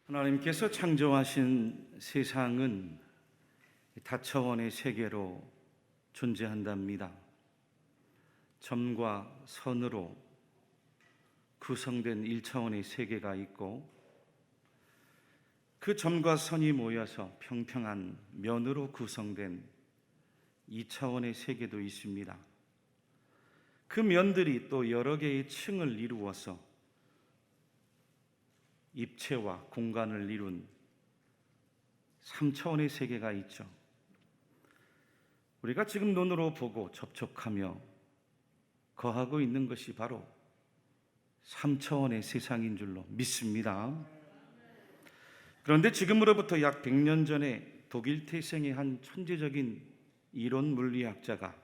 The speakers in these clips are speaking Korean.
하나님께서 창조하신 세상은 다차원의 세계로 존재한답니다. 점과 선으로 구성된 1차원의 세계가 있고, 그 점과 선이 모여서 평평한 면으로 구성된 2차원의 세계도 있습니다. 그 면들이 또 여러 개의 층을 이루어서 입체와 공간을 이룬 3차원의 세계가 있죠. 우리가 지금 눈으로 보고 접촉하며 거하고 있는 것이 바로 3차원의 세상인 줄로 믿습니다. 그런데 지금으로부터 약 100년 전에 독일 태생의 한 천재적인 이론 물리학자가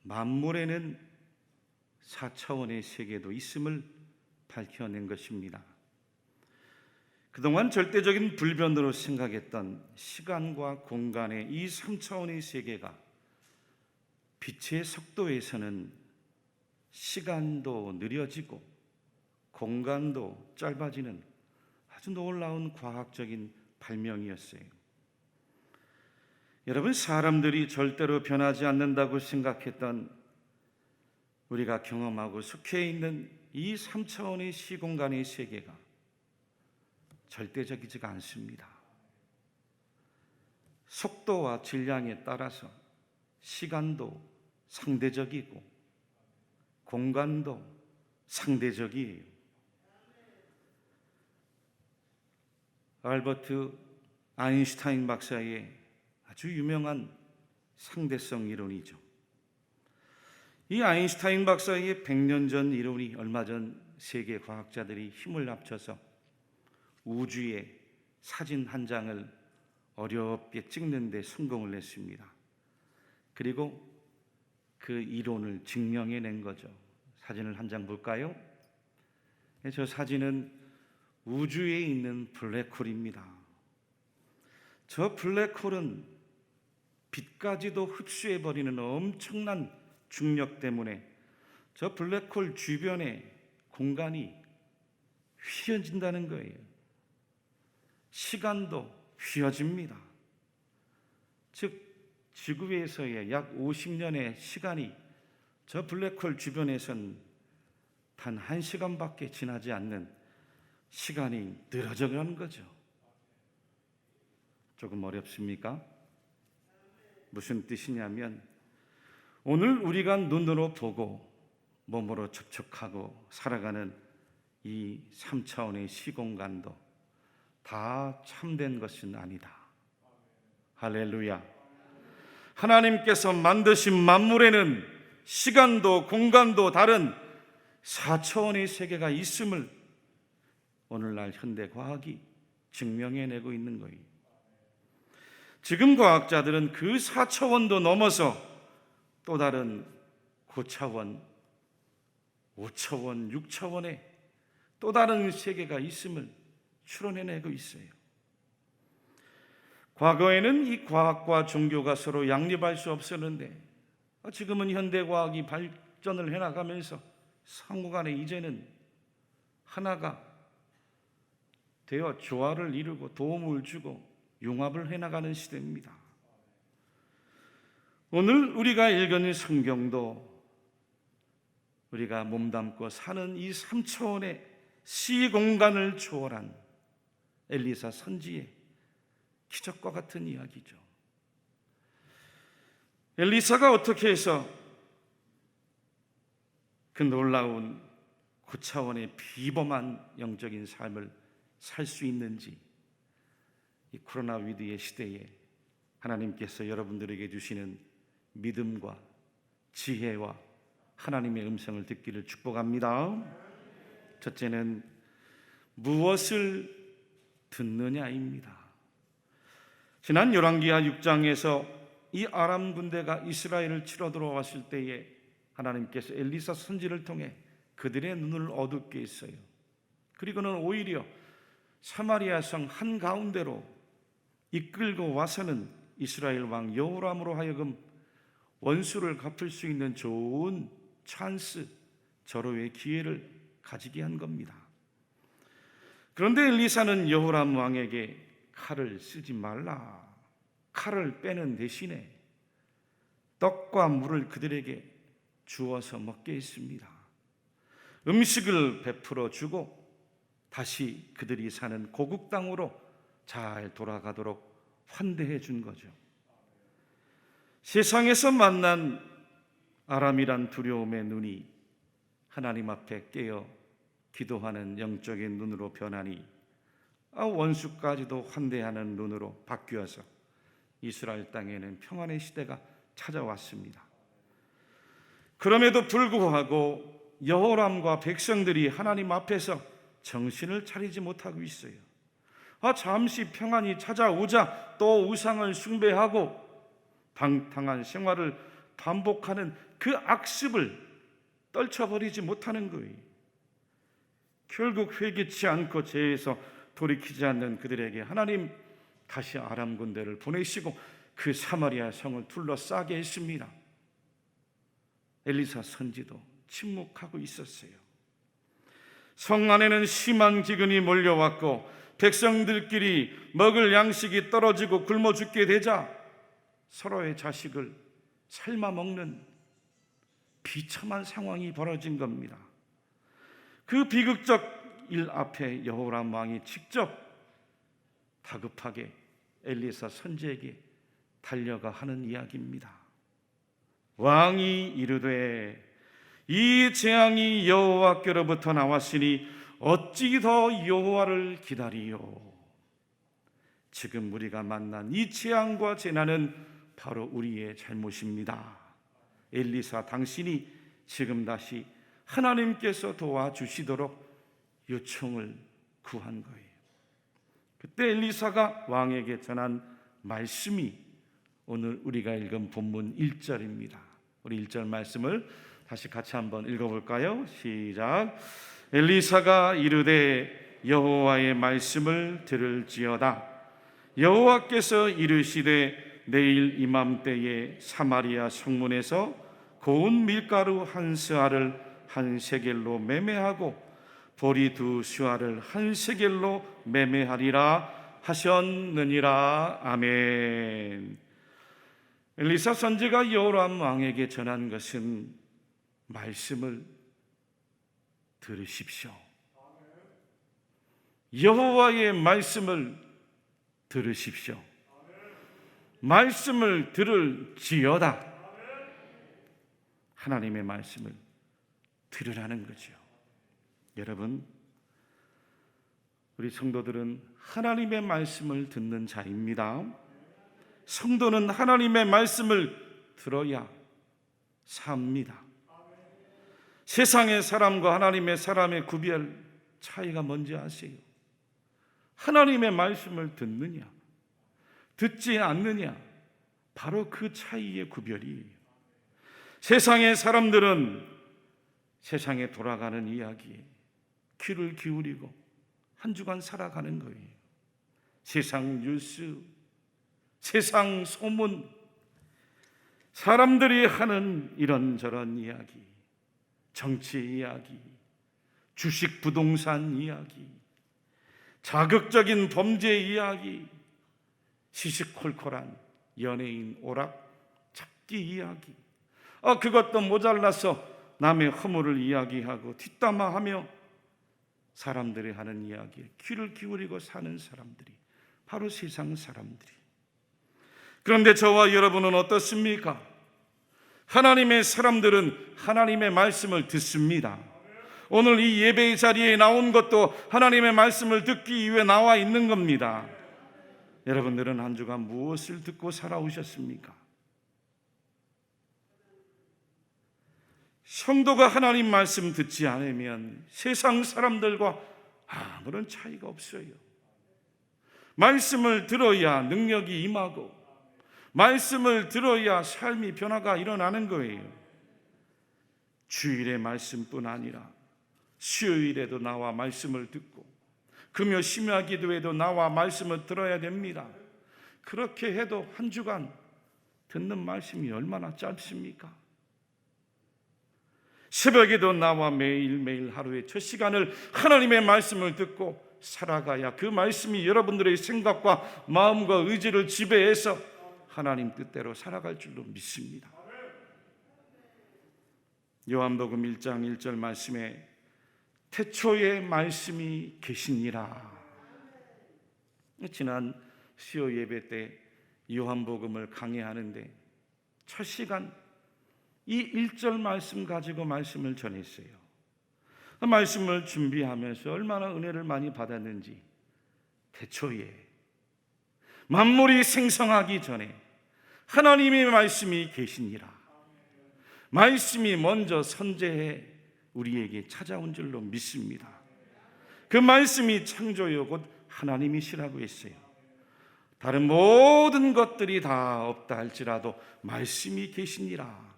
만물에는 4차원의 세계도 있음을 밝혀낸 것입니다. 그동안 절대적인 불변으로 생각했던 시간과 공간의 이 3차원의 세계가 빛의 속도에서는 시간도 느려지고 공간도 짧아지는 아주 놀라운 과학적인 발명이었어요. 여러분, 사람들이 절대로 변하지 않는다고 생각했던 우리가 경험하고 속해 있는 이 3차원의 시공간의 세계가 절대적이지가 않습니다. 속도와 질량에 따라서 시간도 상대적이고 공간도 상대적이에요. 알버트 아인슈타인 박사의 아주 유명한 상대성 이론이죠. 이 아인슈타인 박사의 100년 전 이론이 얼마 전 세계 과학자들이 힘을 합쳐서 우주의 사진 한 장을 어렵게 찍는 데 성공을 했습니다. 그리고 그 이론을 증명해낸 거죠. 사진을 한 장 볼까요? 저 사진은 우주에 있는 블랙홀입니다. 저 블랙홀은 빛까지도 흡수해버리는 엄청난 중력 때문에 저 블랙홀 주변의 공간이 휘어진다는 거예요. 시간도 휘어집니다. 즉 지구에서의 약 50년의 시간이 저 블랙홀 주변에선 단 1시간밖에 지나지 않는 시간이 늘어져 가는 거죠. 조금 어렵습니까? 무슨 뜻이냐면, 오늘 우리가 눈으로 보고 몸으로 접촉하고 살아가는 이 3차원의 시공간도 다 참된 것은 아니다. 할렐루야. 하나님께서 만드신 만물에는 시간도 공간도 다른 4차원의 세계가 있음을 오늘날 현대과학이 증명해내고 있는 거예요. 지금 과학자들은 그 4차원도 넘어서 또 다른 고차원, 5차원, 6차원의 또 다른 세계가 있음을 추론해내고 있어요. 과거에는 이 과학과 종교가 서로 양립할 수 없었는데, 지금은 현대과학이 발전을 해나가면서 상호간에 이제는 하나가 되어 조화를 이루고 도움을 주고 융합을 해나가는 시대입니다. 오늘 우리가 읽은 성경도 우리가 몸담고 사는 이 3차원의 시공간을 초월한 엘리사 선지의 기적과 같은 이야기죠. 엘리사가 어떻게 해서 그 놀라운 고차원의 비범한 영적인 삶을 살 수 있는지, 이 코로나 위기의 시대에 하나님께서 여러분들에게 주시는 믿음과 지혜와 하나님의 음성을 듣기를 축복합니다. 첫째는 무엇을 듣느냐입니다. 지난 열왕기하 6장에서 이 아람 군대가 이스라엘을 치러 들어왔을 때에 하나님께서 엘리사 선지를 통해 그들의 눈을 어둡게 했어요. 그리고는 오히려 사마리아 성 한가운데로 이끌고 와서는 이스라엘 왕 여호람으로 하여금 원수를 갚을 수 있는 좋은 찬스, 절호의 기회를 가지게 한 겁니다. 그런데 엘리사는 여호람 왕에게 칼을 쓰지 말라, 칼을 빼는 대신에 떡과 물을 그들에게 주어서 먹게 했습니다. 음식을 베풀어 주고 다시 그들이 사는 고국 땅으로 잘 돌아가도록 환대해 준 거죠. 세상에서 만난 아람이란 두려움의 눈이 하나님 앞에 깨어 기도하는 영적인 눈으로 변하니 원수까지도 환대하는 눈으로 바뀌어서 이스라엘 땅에는 평안의 시대가 찾아왔습니다. 그럼에도 불구하고 여호람과 백성들이 하나님 앞에서 정신을 차리지 못하고 있어요. 잠시 평안이 찾아오자 또 우상을 숭배하고 방탕한 생활을 반복하는 그 악습을 떨쳐버리지 못하는 거예요. 결국 회개치 않고 죄에서 돌이키지 않는 그들에게 하나님 다시 아람 군대를 보내시고 그 사마리아 성을 둘러싸게 했습니다. 엘리사 선지도 침묵하고 있었어요. 성 안에는 심한 기근이 몰려왔고 백성들끼리 먹을 양식이 떨어지고 굶어 죽게 되자 서로의 자식을 삶아 먹는 비참한 상황이 벌어진 겁니다. 그 비극적 일 앞에 여호람 왕이 직접 다급하게 엘리사 선지에게 달려가 하는 이야기입니다. 왕이 이르되 이 재앙이 여호와께로부터 나왔으니 어찌 더 여호와를 기다리요. 지금 우리가 만난 이 재앙과 재난은 바로 우리의 잘못입니다. 엘리사, 당신이 지금 다시 하나님께서 도와주시도록 요청을 구한 거예요. 그때 엘리사가 왕에게 전한 말씀이 오늘 우리가 읽은 본문 1절입니다. 우리 1절 말씀을 다시 같이 한번 읽어볼까요? 시작. 엘리사가 이르되 여호와의 말씀을 들을지어다. 여호와께서 이르시되 내일 이맘때에 사마리아 성문에서 고운 밀가루 한 스아를 한 세겔로 매매하고 보리 두 스아를 한 세겔로 매매하리라 하셨느니라. 아멘. 엘리사 선지가 여호람 왕에게 전한 것은 말씀을 들으십시오. 여호와의 말씀을 들으십시오. 말씀을 들을지어다. 하나님의 말씀을 들으라는 거죠. 여러분, 우리 성도들은 하나님의 말씀을 듣는 자입니다. 성도는 하나님의 말씀을 들어야 삽니다. 세상의 사람과 하나님의 사람의 구별 차이가 뭔지 아세요? 하나님의 말씀을 듣느냐, 듣지 않느냐, 바로 그 차이의 구별이에요. 세상의 사람들은 세상에 돌아가는 이야기에 귀를 기울이고 한 주간 살아가는 거예요. 세상 뉴스, 세상 소문, 사람들이 하는 이런저런 이야기, 정치 이야기, 주식 부동산 이야기, 자극적인 범죄 이야기, 시시콜콜한 연예인 오락 잡기 이야기, 그것도 모자라서 남의 허물을 이야기하고 뒷담화하며 사람들이 하는 이야기에 귀를 기울이고 사는 사람들이 바로 세상 사람들이. 그런데 저와 여러분은 어떻습니까? 하나님의 사람들은 하나님의 말씀을 듣습니다. 오늘 이 예배의 자리에 나온 것도 하나님의 말씀을 듣기 위해 나와 있는 겁니다. 여러분들은 한 주간 무엇을 듣고 살아오셨습니까? 성도가 하나님 말씀 듣지 않으면 세상 사람들과 아무런 차이가 없어요. 말씀을 들어야 능력이 임하고 말씀을 들어야 삶이 변화가 일어나는 거예요. 주일의 말씀뿐 아니라 수요일에도 나와 말씀을 듣고 금요 심야 기도에도 나와 말씀을 들어야 됩니다. 그렇게 해도 한 주간 듣는 말씀이 얼마나 짧습니까? 새벽에도 나와 매일매일 하루의 첫 시간을 하나님의 말씀을 듣고 살아가야 그 말씀이 여러분들의 생각과 마음과 의지를 지배해서 하나님 뜻대로 살아갈 줄로 믿습니다. 요한복음 1장 1절 말씀에 태초에 말씀이 계시니라. 지난 수요 예배 때 요한복음을 강의하는데 첫 시간 이 1절 말씀 가지고 말씀을 전했어요. 그 말씀을 준비하면서 얼마나 은혜를 많이 받았는지, 태초에 만물이 생성하기 전에 하나님의 말씀이 계시니라. 말씀이 먼저 선제해 우리에게 찾아온 줄로 믿습니다. 그 말씀이 창조요 곧 하나님이시라고 했어요. 다른 모든 것들이 다 없다 할지라도 말씀이 계시니라.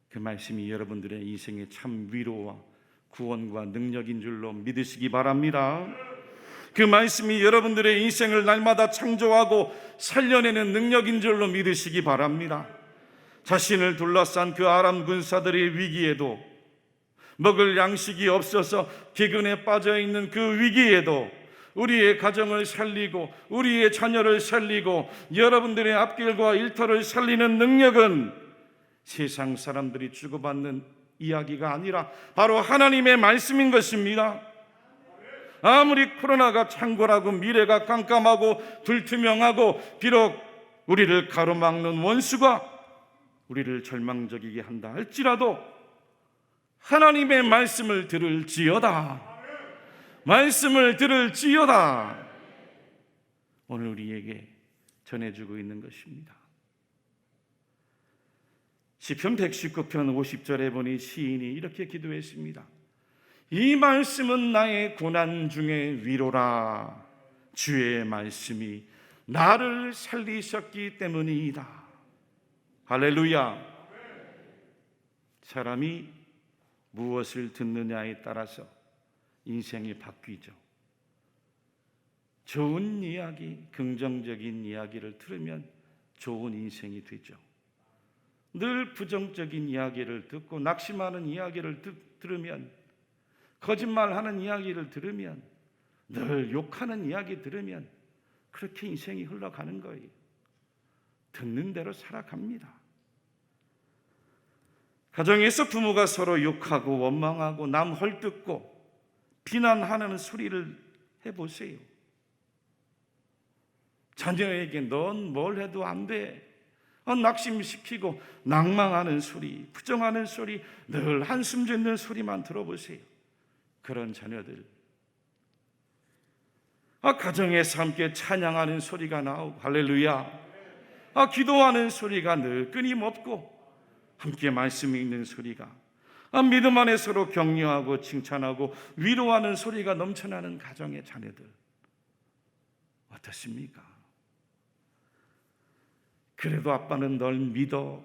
그 말씀이 여러분들의 인생의 참 위로와 구원과 능력인 줄로 믿으시기 바랍니다. 그 말씀이 여러분들의 인생을 날마다 창조하고 살려내는 능력인 줄로 믿으시기 바랍니다. 자신을 둘러싼 그 아람 군사들의 위기에도, 먹을 양식이 없어서 기근에 빠져있는 그 위기에도 우리의 가정을 살리고 우리의 자녀를 살리고 여러분들의 앞길과 일터를 살리는 능력은 세상 사람들이 주고받는 이야기가 아니라 바로 하나님의 말씀인 것입니다. 아무리 코로나가 창궐하고 미래가 깜깜하고 불투명하고 비록 우리를 가로막는 원수가 우리를 절망적이게 한다 할지라도 하나님의 말씀을 들을지어다. 말씀을 들을지어다. 오늘 우리에게 전해주고 있는 것입니다. 시편 119편 50절에 보니 시인이 이렇게 기도했습니다. 이 말씀은 나의 고난 중에 위로라. 주의 말씀이 나를 살리셨기 때문이다. 할렐루야. 사람이 무엇을 듣느냐에 따라서 인생이 바뀌죠. 좋은 이야기, 긍정적인 이야기를 들으면 좋은 인생이 되죠. 늘 부정적인 이야기를 듣고 낙심하는 이야기를 들으면, 거짓말하는 이야기를 들으면, 늘 욕하는 이야기 들으면 그렇게 인생이 흘러가는 거예요. 듣는 대로 살아갑니다. 가정에서 부모가 서로 욕하고 원망하고 남 헐뜯고 비난하는 소리를 해보세요. 자녀에게 넌 뭘 해도 안 돼, 낙심시키고 낭망하는 소리, 부정하는 소리, 늘 한숨 짓는 소리만 들어보세요. 그런 자녀들, 가정에서 함께 찬양하는 소리가 나오고 할렐루야, 기도하는 소리가 늘 끊임없고 함께 말씀 읽는 소리가, 믿음 안에 서로 격려하고 칭찬하고 위로하는 소리가 넘쳐나는 가정의 자녀들 어떻습니까? 그래도 아빠는 널 믿어.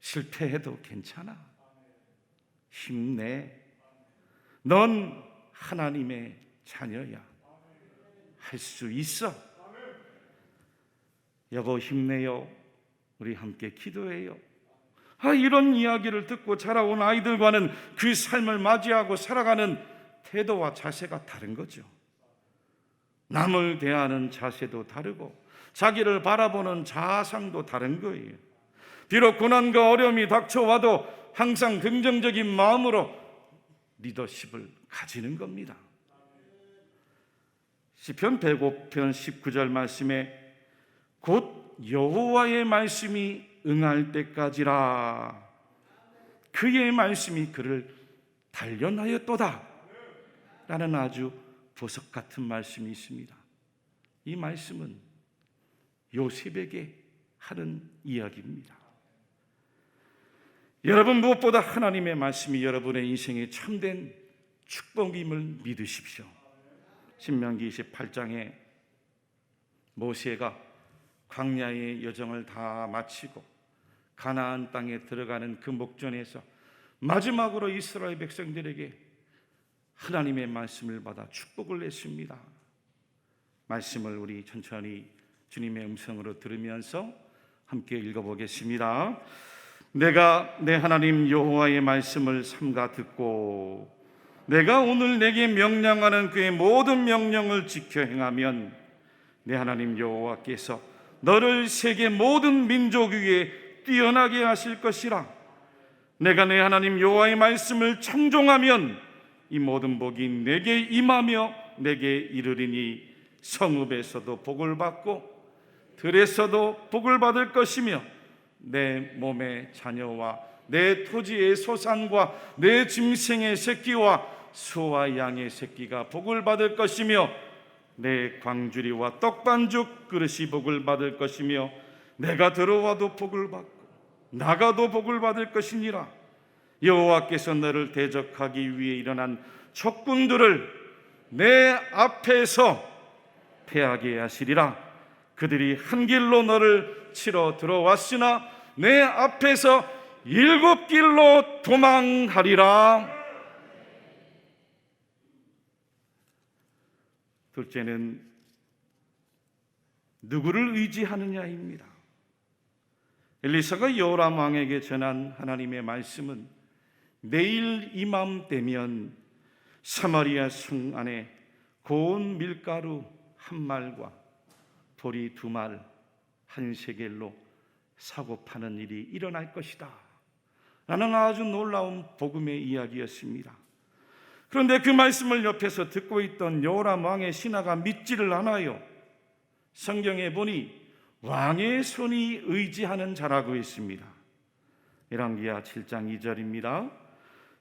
실패해도 괜찮아. 힘내. 넌 하나님의 자녀야. 할 수 있어. 여보 힘내요. 우리 함께 기도해요. 이런 이야기를 듣고 자라온 아이들과는 그 삶을 맞이하고 살아가는 태도와 자세가 다른 거죠. 남을 대하는 자세도 다르고 자기를 바라보는 자상도 다른 거예요. 비록 고난과 어려움이 닥쳐와도 항상 긍정적인 마음으로 리더십을 가지는 겁니다. 시편 105편 19절 말씀에 곧 여호와의 말씀이 응할 때까지라. 그의 말씀이 그를 단련하였도다 라는 아주 보석 같은 말씀이 있습니다. 이 말씀은 요셉에게 하는 이야기입니다. 여러분, 무엇보다 하나님의 말씀이 여러분의 인생의 참된 축복임을 믿으십시오. 신명기 28장에 모세가 광야의 여정을 다 마치고 가나안 땅에 들어가는 그 목전에서 마지막으로 이스라엘 백성들에게 하나님의 말씀을 받아 축복을 냈습니다. 말씀을 우리 천천히 주님의 음성으로 들으면서 함께 읽어보겠습니다. 내가 내 하나님 여호와의 말씀을 삼가 듣고 내가 오늘 내게 명령하는 그의 모든 명령을 지켜 행하면 내 하나님 여호와께서 너를 세계 모든 민족 위에 뛰어나게 하실 것이라. 내가 내 하나님 여호와의 말씀을 청종하면 이 모든 복이 내게 임하며 내게 이르리니 성읍에서도 복을 받고 들에서도 복을 받을 것이며 내 몸의 자녀와 내 토지의 소산과 내 짐승의 새끼와 소와 양의 새끼가 복을 받을 것이며 내 광주리와 떡반죽 그릇이 복을 받을 것이며 내가 들어와도 복을 받고 나가도 복을 받을 것이니라. 여호와께서 너를 대적하기 위해 일어난 적군들을 내 앞에서 패하게 하시리라. 그들이 한 길로 너를 치러 들어왔으나 내 앞에서 7길로 도망하리라. 둘째는 누구를 의지하느냐입니다. 엘리사가 여호람 왕에게 전한 하나님의 말씀은 내일 이맘때면 사마리아 성 안에 고운 밀가루 한 말과 보리 2말 한 세겔로 사고 파는 일이 일어날 것이다 라는 아주 놀라운 복음의 이야기였습니다. 그런데 그 말씀을 옆에서 듣고 있던 여호람 왕의 신하가 믿지를 않아요. 성경에 보니 왕의 손이 의지하는 자라고 있습니다. 열왕기하 7장 2절입니다.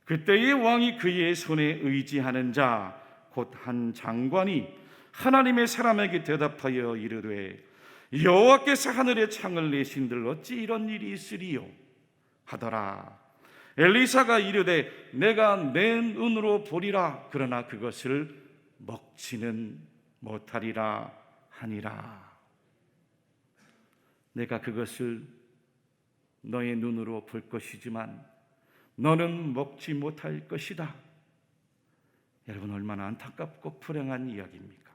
그때의 왕이 그의 손에 의지하는 자 곧 한 장관이 하나님의 사람에게 대답하여 이르되 여호와께서 하늘에 창을 내신들 어찌 이런 일이 있으리요 하더라. 엘리사가 이르되 내가 내 눈으로 보리라. 그러나 그것을 먹지는 못하리라 하니라. 내가 그것을 너의 눈으로 볼 것이지만 너는 먹지 못할 것이다. 여러분, 얼마나 안타깝고 불행한 이야기입니까?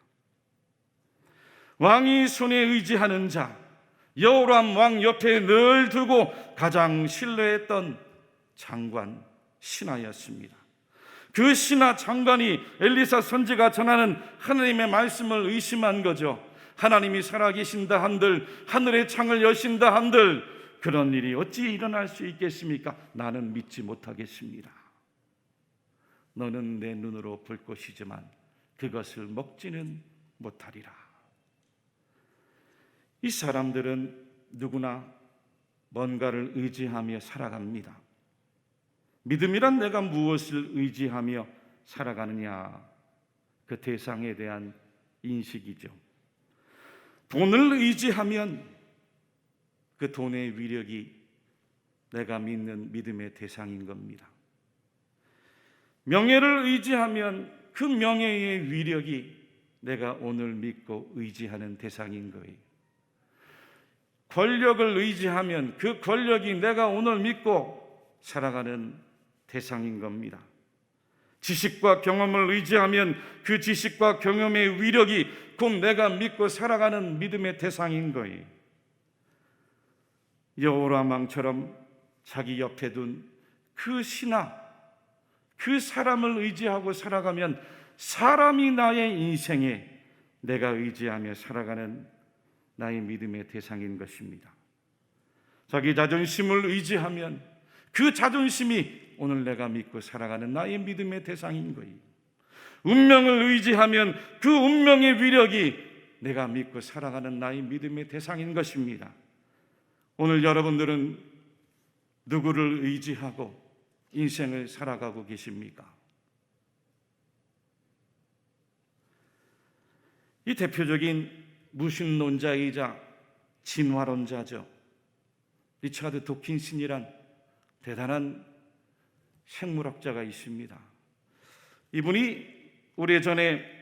왕이 손에 의지하는 자, 여호람 왕 옆에 늘 두고 가장 신뢰했던 장관 신하였습니다. 그 신하 장관이 엘리사 선지가 전하는 하나님의 말씀을 의심한 거죠. 하나님이 살아계신다 한들, 하늘의 창을 여신다 한들 그런 일이 어찌 일어날 수 있겠습니까? 나는 믿지 못하겠습니다. 너는 내 눈으로 볼 것이지만 그것을 먹지는 못하리라. 이 사람들은 누구나 뭔가를 의지하며 살아갑니다. 믿음이란 내가 무엇을 의지하며 살아가느냐, 그 대상에 대한 인식이죠. 돈을 의지하면 그 돈의 위력이 내가 믿는 믿음의 대상인 겁니다. 명예를 의지하면 그 명예의 위력이 내가 오늘 믿고 의지하는 대상인 거예요. 권력을 의지하면 그 권력이 내가 오늘 믿고 살아가는 대상인 겁니다. 지식과 경험을 의지하면 그 지식과 경험의 위력이 곧 내가 믿고 살아가는 믿음의 대상인 거예요. 여호람 왕처럼 자기 옆에 둔 그 신하, 그 사람을 의지하고 살아가면 사람이 나의 인생에 내가 의지하며 살아가는 나의 믿음의 대상인 것입니다. 자기 자존심을 의지하면 그 자존심이 오늘 내가 믿고 살아가는 나의 믿음의 대상인 거예요. 운명을 의지하면 그 운명의 위력이 내가 믿고 살아가는 나의 믿음의 대상인 것입니다. 오늘 여러분들은 누구를 의지하고 인생을 살아가고 계십니까? 이 대표적인 무신론자이자 진화론자죠. 리차드 도킨슨이란 대단한 생물학자가 있습니다. 이분이 오래전에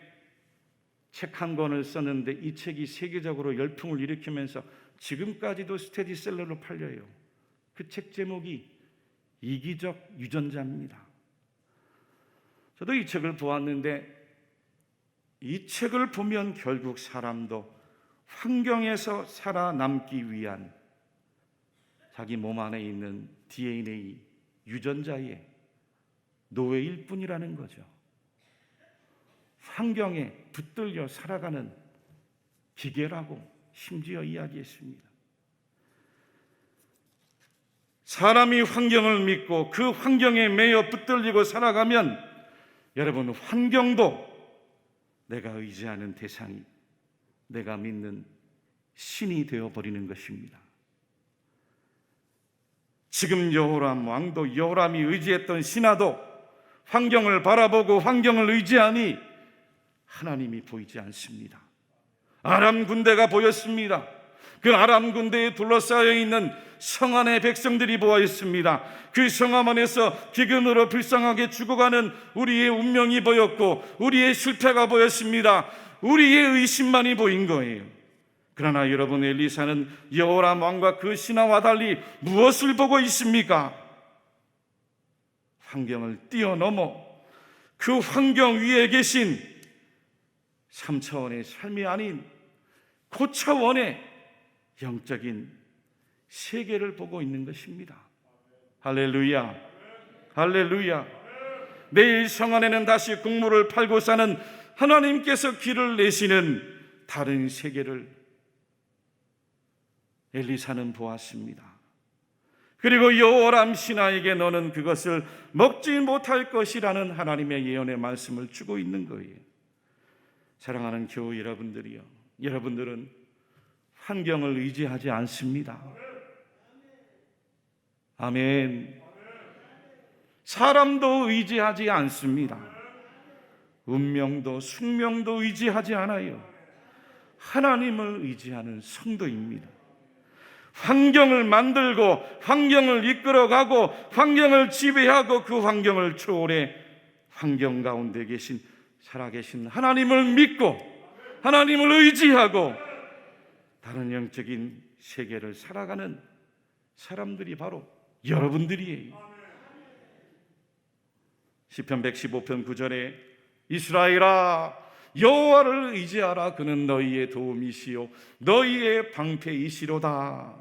책 한 권을 썼는데 이 책이 세계적으로 열풍을 일으키면서 지금까지도 스테디셀러로 팔려요. 그 책 제목이 이기적 유전자입니다. 저도 이 책을 보았는데 이 책을 보면 결국 사람도 환경에서 살아남기 위한 자기 몸 안에 있는 DNA 유전자의 노예일 뿐이라는 거죠. 환경에 붙들려 살아가는 기계라고 심지어 이야기했습니다. 사람이 환경을 믿고 그 환경에 매여 붙들리고 살아가면 여러분, 환경도 내가 의지하는 대상이 내가 믿는 신이 되어버리는 것입니다. 지금 여호람 왕도 여호람이 의지했던 신하도 환경을 바라보고 환경을 의지하니 하나님이 보이지 않습니다. 아람 군대가 보였습니다. 그 아람 군대에 둘러싸여 있는 성 안의 백성들이 보였습니다. 그 성암 안에서 기근으로 불쌍하게 죽어가는 우리의 운명이 보였고 우리의 실패가 보였습니다. 우리의 의심만이 보인 거예요. 그러나 여러분, 엘리사는 여호람 왕과 그 신하와 달리 무엇을 보고 있습니까? 환경을 뛰어넘어 그 환경 위에 계신 3차원의 삶이 아닌 고차원의 영적인 세계를 보고 있는 것입니다. 할렐루야, 할렐루야. 내일 성 안에는 다시 국물을 팔고 사는 하나님께서 길을 내시는 다른 세계를 엘리사는 보았습니다. 그리고 여호람 신하에게 너는 그것을 먹지 못할 것이라는 하나님의 예언의 말씀을 주고 있는 거예요. 사랑하는 교우 여러분들이요, 여러분들은 환경을 의지하지 않습니다. 아멘. 사람도 의지하지 않습니다. 운명도 숙명도 의지하지 않아요. 하나님을 의지하는 성도입니다. 환경을 만들고 환경을 이끌어가고 환경을 지배하고 그 환경을 초월해 환경 가운데 계신 살아계신 하나님을 믿고 하나님을 의지하고 다른 영적인 세계를 살아가는 사람들이 바로 여러분들이에요. 시편 115편 9절에 이스라엘아 여호와를 의지하라. 그는 너희의 도움이시요 너희의 방패이시로다.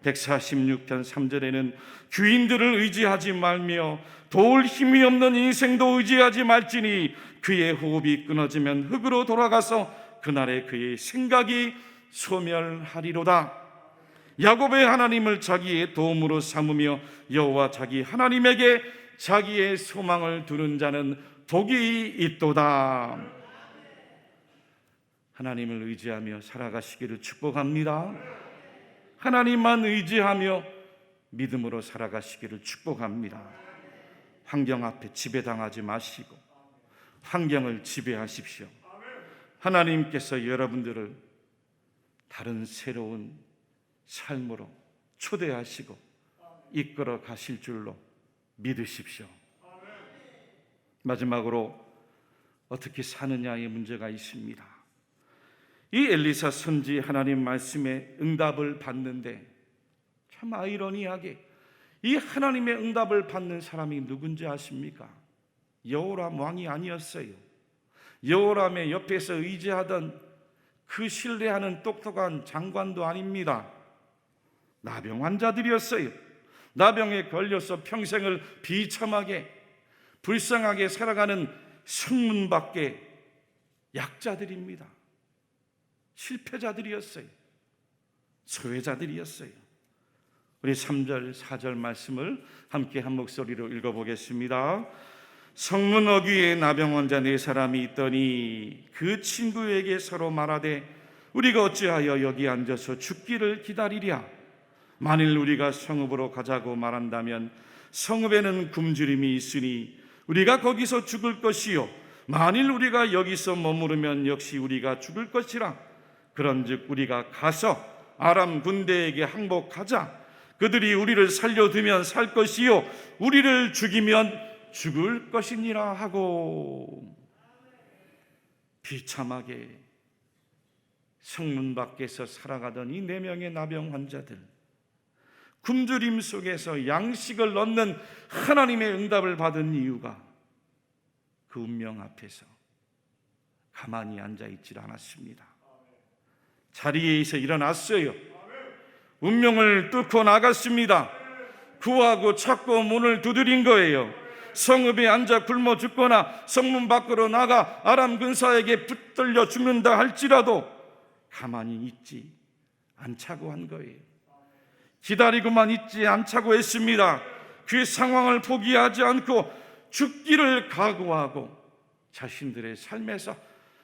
146편 3절에는 귀인들을 의지하지 말며 도울 힘이 없는 인생도 의지하지 말지니 그의 호흡이 끊어지면 흙으로 돌아가서 그날에 그의 생각이 소멸하리로다. 야곱의 하나님을 자기의 도움으로 삼으며 여호와 자기 하나님에게 자기의 소망을 두는 자는 복이 있도다. 하나님을 의지하며 살아가시기를 축복합니다. 하나님만 의지하며 믿음으로 살아가시기를 축복합니다. 환경 앞에 지배당하지 마시고 환경을 지배하십시오. 하나님께서 여러분들을 다른 새로운 삶으로 초대하시고 이끌어 가실 줄로 믿으십시오. 마지막으로 어떻게 사느냐의 문제가 있습니다. 이 엘리사 선지 하나님 말씀에 응답을 받는데 참 아이러니하게 이 하나님의 응답을 받는 사람이 누군지 아십니까? 여호람 왕이 아니었어요. 여호람의 옆에서 의지하던 그 신뢰하는 똑똑한 장관도 아닙니다. 나병 환자들이었어요. 나병에 걸려서 평생을 비참하게 불쌍하게 살아가는 성문 밖의 약자들입니다. 실패자들이었어요. 소외자들이었어요. 우리 3절 4절 말씀을 함께 한 목소리로 읽어보겠습니다. 성문 어귀에 나병 환자 4사람이 있더니 그 친구에게 서로 말하되 우리가 어찌하여 여기 앉아서 죽기를 기다리랴. 만일 우리가 성읍으로 가자고 말한다면 성읍에는 굶주림이 있으니 우리가 거기서 죽을 것이요 만일 우리가 여기서 머무르면 역시 우리가 죽을 것이라. 그런즉 우리가 가서 아람 군대에게 항복하자. 그들이 우리를 살려두면 살 것이요 우리를 죽이면 죽을 것이니라 하고. 비참하게 성문 밖에서 살아가던 이 4명의 나병 환자들, 굶주림 속에서 양식을 얻는 하나님의 응답을 받은 이유가 그 운명 앞에서 가만히 앉아있질 않았습니다. 자리에서 일어났어요. 운명을 뚫고 나갔습니다. 구하고 찾고 문을 두드린 거예요. 성읍에 앉아 굶어 죽거나 성문 밖으로 나가 아람 군사에게 붙들려 죽는다 할지라도 가만히 있지 않자고 한 거예요. 기다리고만 있지 않자고 했습니다. 그 상황을 포기하지 않고 죽기를 각오하고 자신들의 삶에서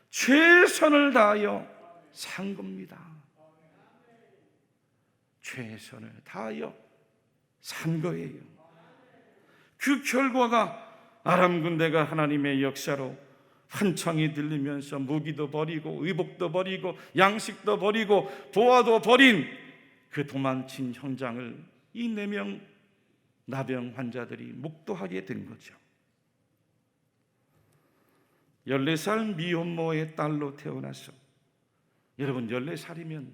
최선을 다하여 산 겁니다. 최선을 다하여 산 거예요. 그 결과가 아람 군대가 하나님의 역사로 환청이 들리면서 무기도 버리고 의복도 버리고 양식도 버리고 보화도 버린 그 도망친 현장을 이 4명 나병 환자들이 목도하게 된 거죠. 14살 미혼모의 딸로 태어나서, 여러분 14살이면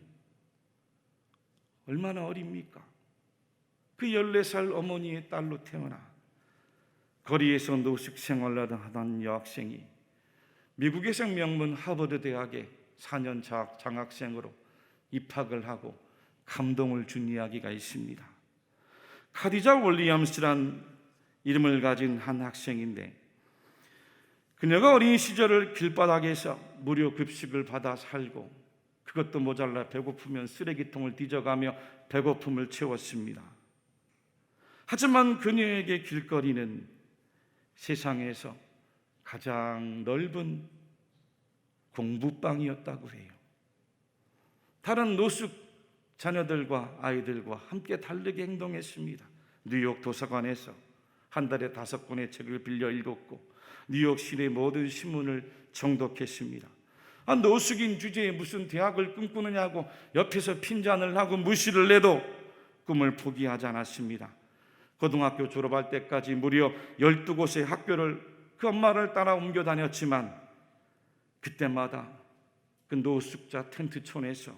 얼마나 어립니까? 그 14살 어머니의 딸로 태어나 거리에서 노숙 생활을 하던 여학생이 미국에서 명문 하버드 대학에 4년 장학생으로 입학을 하고 감동을 준 이야기가 있습니다. 카디자 윌리엄스란 이름을 가진 한 학생인데, 그녀가 어린 시절을 길바닥에서 무료 급식을 받아 살고 그것도 모자라 배고프면 쓰레기통을 뒤져가며 배고픔을 채웠습니다. 하지만 그녀에게 길거리는 세상에서 가장 넓은 공부방이었다고 해요. 다른 노숙 자녀들과 아이들과 함께 다르게 행동했습니다. 뉴욕 도서관에서 한 달에 5권의 책을 빌려 읽었고 뉴욕 시내 모든 신문을 정독했습니다. 노숙인 주제에 무슨 대학을 꿈꾸느냐고 옆에서 핀잔을 하고 무시를 해도 꿈을 포기하지 않았습니다. 고등학교 졸업할 때까지 무려 12곳의 학교를 그 엄마를 따라 옮겨 다녔지만 그때마다 그 노숙자 텐트촌에서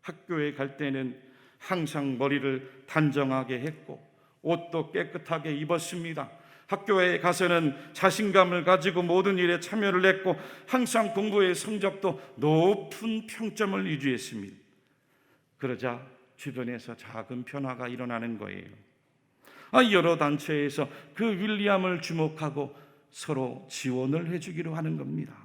학교에 갈 때는 항상 머리를 단정하게 했고 옷도 깨끗하게 입었습니다. 학교에 가서는 자신감을 가지고 모든 일에 참여를 했고 항상 공부의 성적도 높은 평점을 유지했습니다. 그러자 주변에서 작은 변화가 일어나는 거예요. 여러 단체에서 그 윌리엄을 주목하고 서로 지원을 해주기로 하는 겁니다.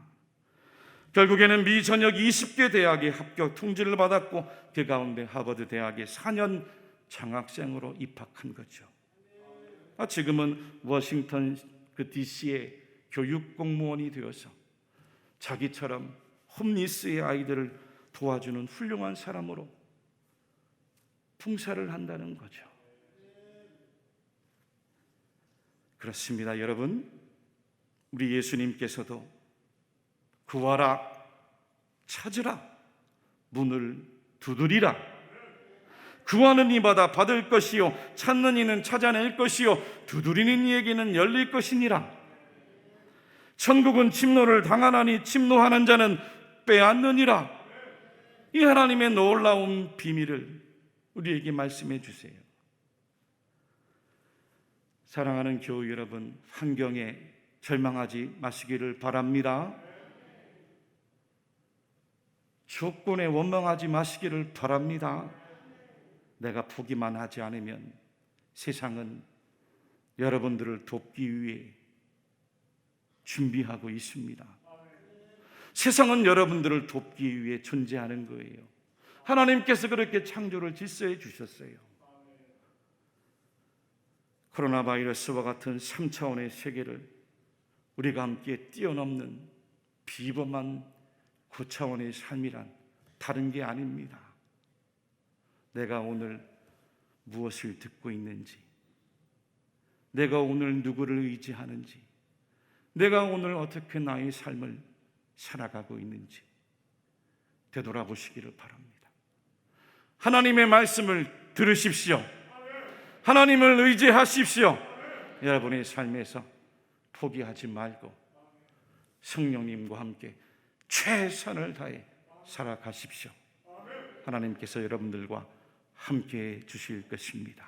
결국에는 미 전역 20개 대학에 합격 통지를 받았고 그 가운데 하버드 대학에 4년 장학생으로 입학한 거죠. 지금은 워싱턴 DC의 교육 공무원이 되어서 자기처럼 홈리스의 아이들을 도와주는 훌륭한 사람으로 풍사를 한다는 거죠. 그렇습니다, 여러분. 우리 예수님께서도 구하라, 찾으라, 문을 두드리라. 구하는 이마다 받을 것이요, 찾는 이는 찾아낼 것이요, 두드리는 이에게는 열릴 것이니라. 천국은 침노를 당하나니 침노하는 자는 빼앗느니라. 이 하나님의 놀라운 비밀을 우리에게 말씀해 주세요. 사랑하는 교우 여러분, 환경에 절망하지 마시기를 바랍니다. 조건에 원망하지 마시기를 바랍니다. 내가 포기만 하지 않으면 세상은 여러분들을 돕기 위해 준비하고 있습니다. 세상은 여러분들을 돕기 위해 존재하는 거예요. 하나님께서 그렇게 창조를 질서해 주셨어요. 코로나 바이러스와 같은 3차원의 세계를 우리가 함께 뛰어넘는 비범한 9차원의 삶이란 다른 게 아닙니다. 내가 오늘 무엇을 듣고 있는지, 내가 오늘 누구를 의지하는지, 내가 오늘 어떻게 나의 삶을 살아가고 있는지 되돌아보시기를 바랍니다. 하나님의 말씀을 들으십시오. 하나님을 의지하십시오. 여러분의 삶에서 포기하지 말고 성령님과 함께 최선을 다해 살아가십시오. 하나님께서 여러분들과 함께 해 주실 것입니다.